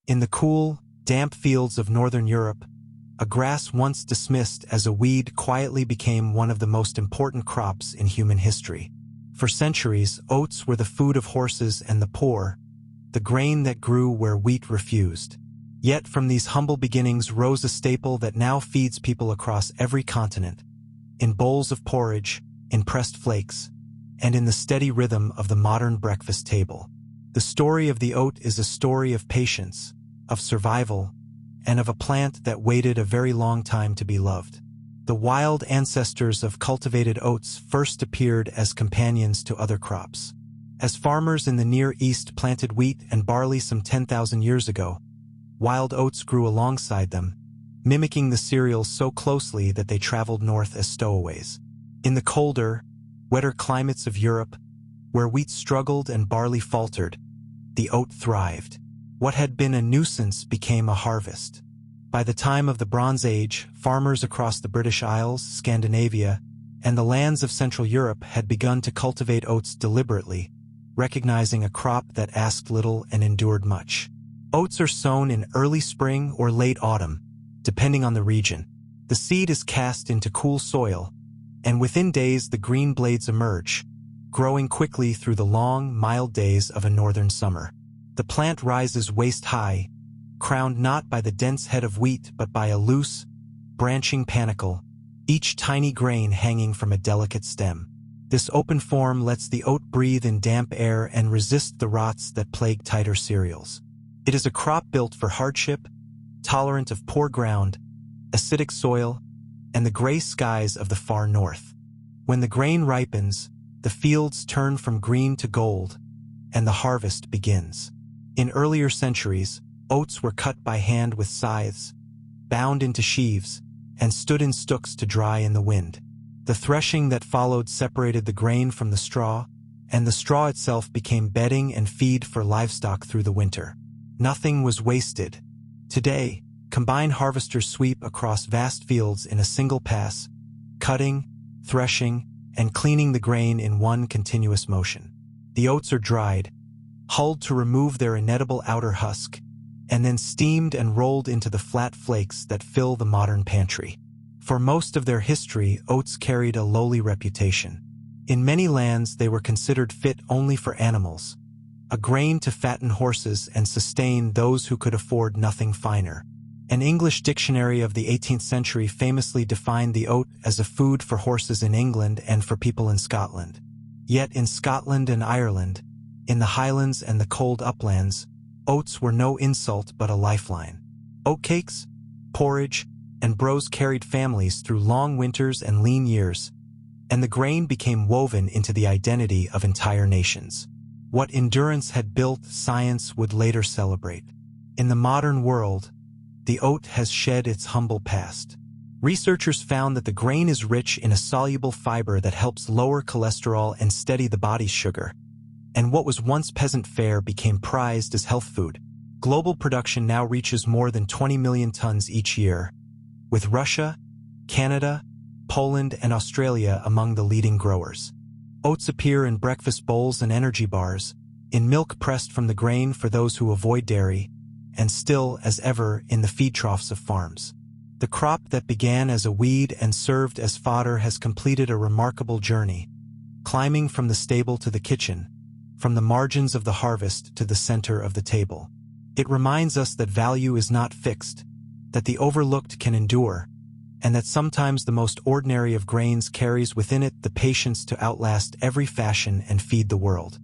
In the cool, damp fields of northern Europe, a grass once dismissed as a weed quietly became one of the most important crops in human history. For centuries, oats were the food of horses and the poor, the grain that grew where wheat refused. Yet from these humble beginnings rose a staple that now feeds people across every continent, in bowls of porridge, in pressed flakes, and in the steady rhythm of the modern breakfast table. The story of the oat is a story of patience, of survival, and of a plant that waited a very long time to be loved. The wild ancestors of cultivated oats first appeared as companions to other crops. As farmers in the Near East planted wheat and barley some 10,000 years ago, wild oats grew alongside them, mimicking the cereals so closely that they traveled north as stowaways. In the colder, wetter climates of Europe, where wheat struggled and barley faltered, the oat thrived. What had been a nuisance became a harvest. By the time of the Bronze Age, farmers across the British Isles, Scandinavia, and the lands of Central Europe had begun to cultivate oats deliberately, recognizing a crop that asked little and endured much. Oats are sown in early spring or late autumn, depending on the region. The seed is cast into cool soil, and within days the green blades emerge, growing quickly through the long, mild days of a northern summer. The plant rises waist-high, crowned not by the dense head of wheat but by a loose, branching panicle, each tiny grain hanging from a delicate stem. This open form lets the oat breathe in damp air and resist the rots that plague tighter cereals. It is a crop built for hardship, tolerant of poor ground, acidic soil, and the gray skies of the far north. When the grain ripens, the fields turn from green to gold, and the harvest begins. In earlier centuries, oats were cut by hand with scythes, bound into sheaves, and stood in stooks to dry in the wind. The threshing that followed separated the grain from the straw, and the straw itself became bedding and feed for livestock through the winter. Nothing was wasted. Today, combine harvesters sweep across vast fields in a single pass, cutting, threshing, and cleaning the grain in one continuous motion. The oats are dried, hulled to remove their inedible outer husk, and then steamed and rolled into the flat flakes that fill the modern pantry. For most of their history, oats carried a lowly reputation. In many lands, they were considered fit only for animals, a grain to fatten horses and sustain those who could afford nothing finer. An English dictionary of the 18th century famously defined the oat as a food for horses in England and for people in Scotland. Yet in Scotland and Ireland, in the Highlands and the cold uplands, oats were no insult but a lifeline. Oatcakes, porridge, and brose carried families through long winters and lean years, and the grain became woven into the identity of entire nations. What endurance had built, science would later celebrate. In the modern world, the oat has shed its humble past. Researchers found that the grain is rich in a soluble fiber that helps lower cholesterol and steady the body's sugar, and what was once peasant fare became prized as health food. Global production now reaches more than 20 million tons each year, with Russia, Canada, Poland, and Australia among the leading growers. Oats appear in breakfast bowls and energy bars, in milk pressed from the grain for those who avoid dairy, and still, as ever, in the feed troughs of farms. The crop that began as a weed and served as fodder has completed a remarkable journey, climbing from the stable to the kitchen, from the margins of the harvest to the center of the table. It reminds us that value is not fixed, that the overlooked can endure, and that sometimes the most ordinary of grains carries within it the patience to outlast every fashion and feed the world.